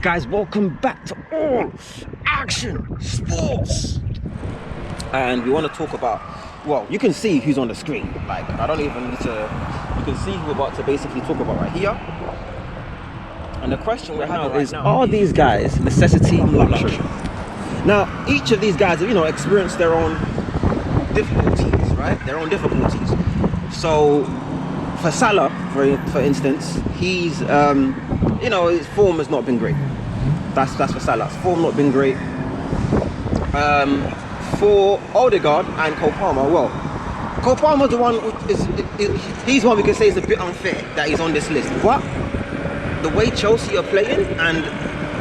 Guys, welcome back to All Action Sports. And we want to talk about, well, you can see who's on the screen. Like, I don't even need to, you can see who we're about to basically talk about right here. And the question we're having is, are these guys necessity or luxury? Now, each of these guys have, you know, experienced their own difficulties, right? Their own difficulties. So, for Salah, for instance, he's, you know, his form has not been great. That's for Salah. His form not been great. For Odegaard and Cole Palmer, well, Cole Palmer's the one, he's one we can say is a bit unfair that he's on this list. But the way Chelsea are playing and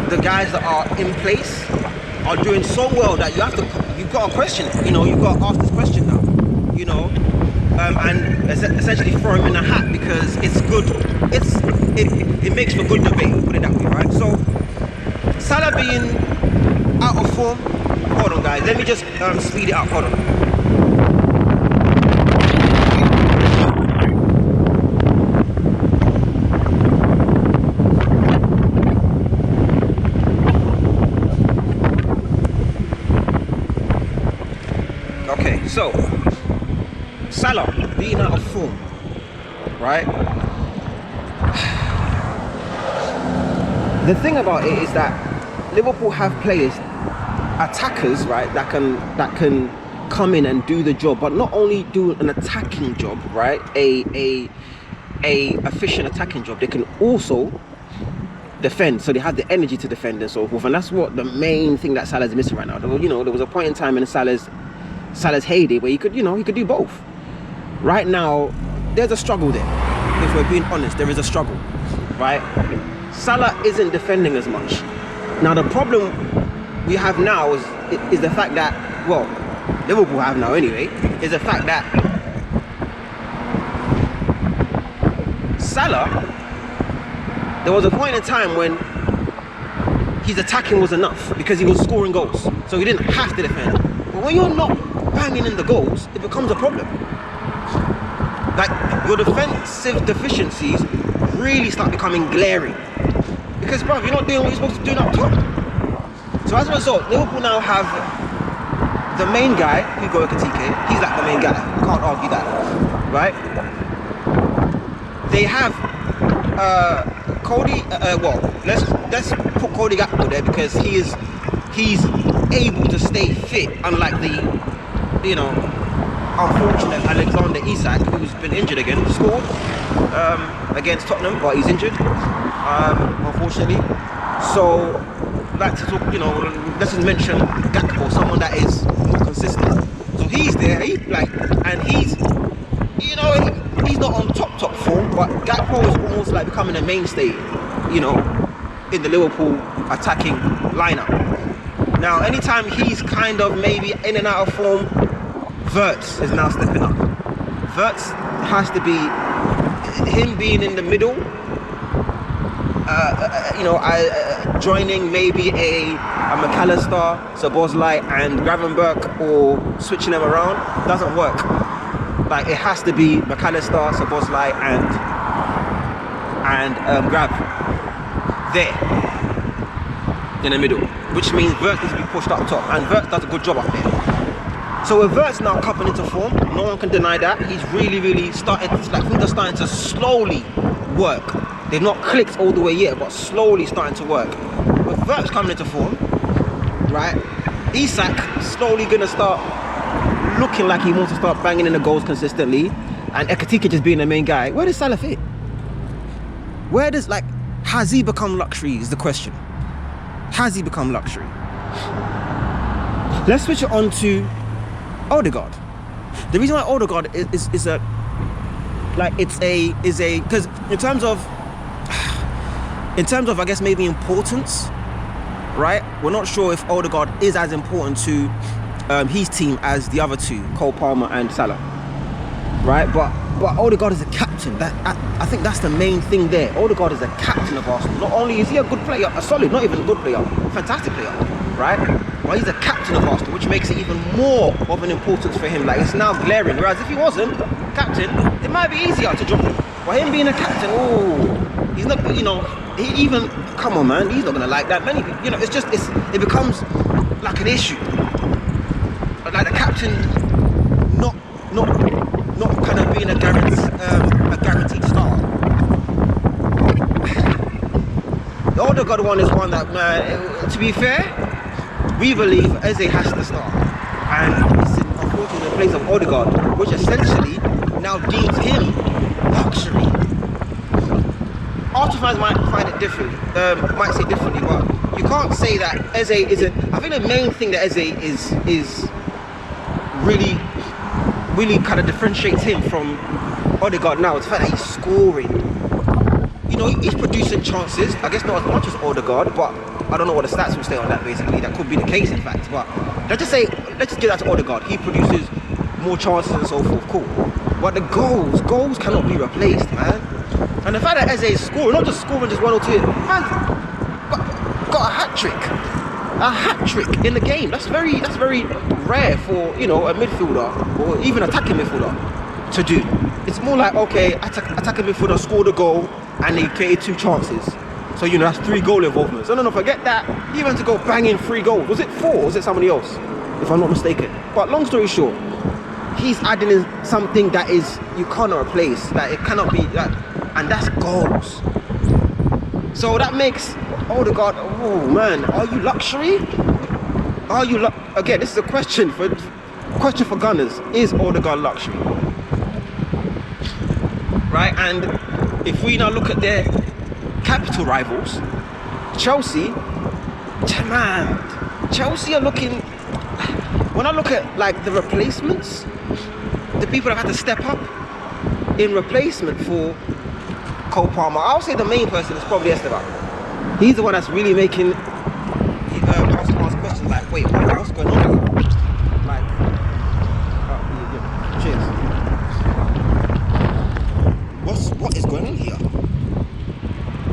the guys that are in place are doing so well that you've got to question it. You know, you've got to ask this question now. You know, and essentially throw him in a hat because it's good. It makes for good debate. Put it that way, right? So Salah being out of form. Hold on, guys. Let me just speed it up. Hold on. Okay, so Salah being out of form, right? The thing about it is that Liverpool have players, attackers, right, that can come in and do the job, but not only do an attacking job, right, a efficient attacking job, they can also defend. So they have the energy to defend and so forth, and that's what the main thing that Salah's missing right now. You know, there was a point in time in Salah's heyday where he could do both. Right now, there's a struggle there. If we're being honest, there is a struggle, right? Salah isn't defending as much. Now, the problem we have now is the fact that, well, Liverpool have now anyway, is the fact that Salah, there was a point in time when his attacking was enough because he was scoring goals, so he didn't have to defend. But when you're not banging in the goals, it becomes a problem. Like, your defensive deficiencies really start becoming glaring. Because, bro, you're not doing what you're supposed to do up top. So as a result, Liverpool now have the main guy, Hugo Ekitike. He's like the main guy. You can't argue that, right? They have Cody. Well, let's put Cody Gakpo there because he's able to stay fit, unlike the, you know, unfortunate Alexander Isak, who's been injured again. Scored against Tottenham, but he's injured, unfortunately. So, like to talk, you know, let's just mention Gakpo, someone that is more consistent. So he's there, and he's, you know, he's not on top form, but Gakpo is almost like becoming a mainstay, you know, in the Liverpool attacking lineup. Now, anytime he's kind of maybe in and out of form, Wirtz is now stepping up. Wirtz has to be, him being in the middle, you know, joining maybe a McAllister, Szoboszlai and Gravenberch, or switching them around, doesn't work. Like, it has to be McAllister, Szoboszlai and Grav there in the middle, which means Wirtz needs to be pushed up top, and Wirtz does a good job up there. So with Wirtz now coming into form, no one can deny that. He's really started, like, things are starting to slowly work. They've not clicked all the way yet, but slowly starting to work. With Wirtz coming into form, right, Isak slowly gonna start looking like he wants to start banging in the goals consistently, and Ekitike just being the main guy. Where does Salah fit? Where does, like, has he become luxury is the question. Has he become luxury? Let's switch it on to Odegaard. The reason why Odegaard is because in terms of I guess maybe importance, right? We're not sure if Odegaard is as important to his team as the other two, Cole Palmer and Salah, right? But Odegaard is a captain. I think that's the main thing there. Odegaard is a captain of Arsenal. Not only is he a good player, a solid, not even a good player, fantastic player, right? But he's a captain of Arsenal, which makes it even more of an importance for him. Like, it's now glaring. Whereas if he wasn't captain, it might be easier to drop him. But him being a captain, oh, he's not, you know, he even come on, man, he's not gonna like that. Many, you know, it becomes like an issue. Like the captain not kind of being a guaranteed star. The Odegaard one is one that, to be fair, we believe Eze has to start, and it's unfortunately in place of Odegaard, which essentially now deems him luxury. Arsenal fans might find it differently, might say differently, but you can't say that Eze isn't. I think the main thing that Eze is really kind of differentiates him from Odegaard now is the fact that he's scoring. You know, he's producing chances. I guess not as much as Odegaard, but I don't know what the stats will say on that. Basically, that could be the case, in fact. But let's just give that to Odegaard. He produces more chances and so forth. Cool. But the goals cannot be replaced, man. And the fact that Eze is scoring, not just scoring just 1 or 2, man, got a hat trick in the game. That's very rare for, you know, a midfielder or even attacking midfielder to do. It's more like, okay, attacking midfielder scored a goal and he created 2 chances. So, you know, that's 3 goal involvements. No, forget that. He went to go banging 3 goals. Was it 4 or was it somebody else? If I'm not mistaken. But long story short, he's adding in something that is, you cannot replace, that it cannot be, and that's goals. So that makes Odegaard, oh man, are you luxury? Again, this is a question for Gunners. Is Odegaard luxury? Right, and if we now look at their capital rivals, Chelsea, man, Chelsea are looking, when I look at like the replacements, the people that have had to step up in replacement for Cole Palmer, I'll say the main person is probably Esteban. He's the one that's really making ask questions like, wait, what's going on? Like, cheers. What is going on here?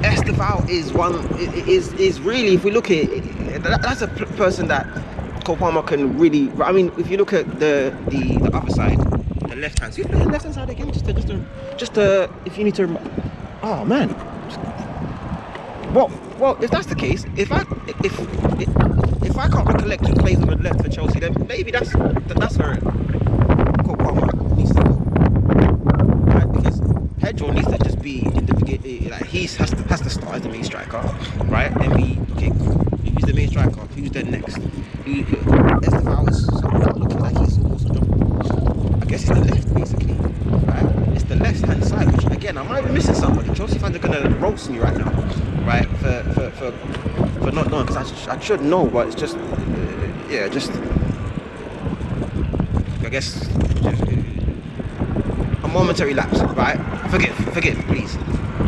Esteban is really, if we look at it, that's a person that Cole Palmer can really. I mean, if you look at the other side, the left hand. See the left hand side again, just if you need to. Oh man. Well, if that's the case, if I can't recollect who plays on the left for Chelsea, then maybe that's where Cole Palmer needs to go, right? Because Pedro needs to just be in the beginning, like he has to start as the main striker, right? And okay, cool. If he's the main striker, who's then next? Esteban is looking like he's also jumping. I guess it's the left, basically, right? It's the left hand side, which again I might be missing somebody. Chelsea fans are gonna roast me right now, right? For not knowing, because I should know, but it's just I guess a momentary lapse, right? Forgive, please.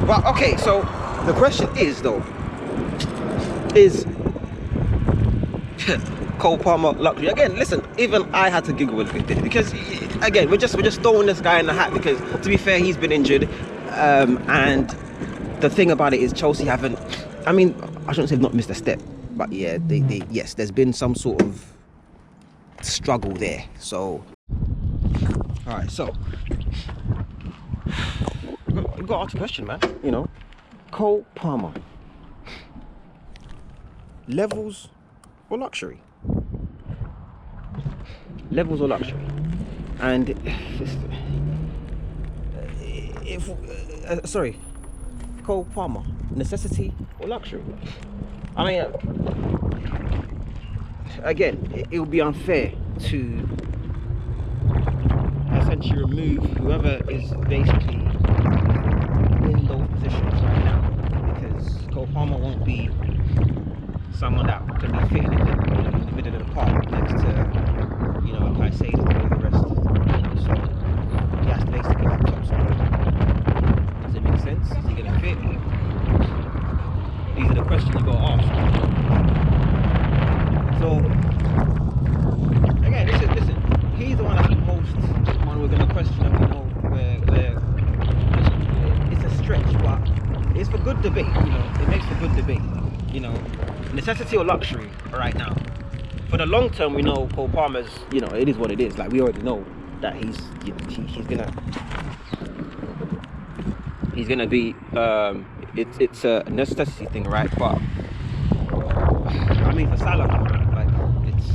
Well, okay, so the question is though, is Cole Palmer luxury? Again, listen, even I had to giggle with it because again, we're just throwing this guy in the hat because to be fair, he's been injured, and the thing about it is Chelsea haven't. I mean, I shouldn't say they've not missed a step, but yeah, yes, there's been some sort of struggle there. So, all right, so we've got to ask a question, man. You know, Cole Palmer, levels or luxury? Levels or luxury? And sorry, Cole Palmer, necessity or luxury? I mean, again, it would be unfair to essentially remove whoever is basically in those positions right now, because Cole Palmer won't be someone that can be fitting in the middle of the park next to, you know, like I say, the rest. So he has to basically have top scorer. Does it make sense? Is he gonna fit? These are the questions you gotta ask. So again, listen, he's the one that's the most one we're gonna question, and we know where it's a stretch, but it's for good debate, you know, it makes for good debate, you know. Necessity or luxury right now. For the long term, we know Cole Palmer's, you know, it is what it is. Like we already know that he's gonna be it's a necessity thing, right? But I mean, for Salah, like it's,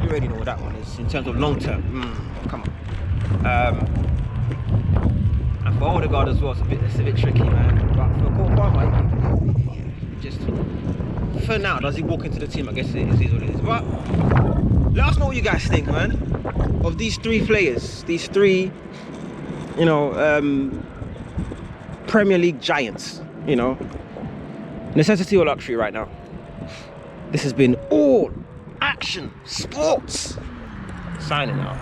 you already know what that one is in terms of long term. Come on. And for Odegaard as well, it's a bit tricky, man. But for Cole Palmer, just for now, does he walk into the team? I guess it is what it is. But let us know what you guys think, man, of these three players, these three, you know, Premier League giants. You know, necessity or luxury right now. This has been All Action Sports. Signing out.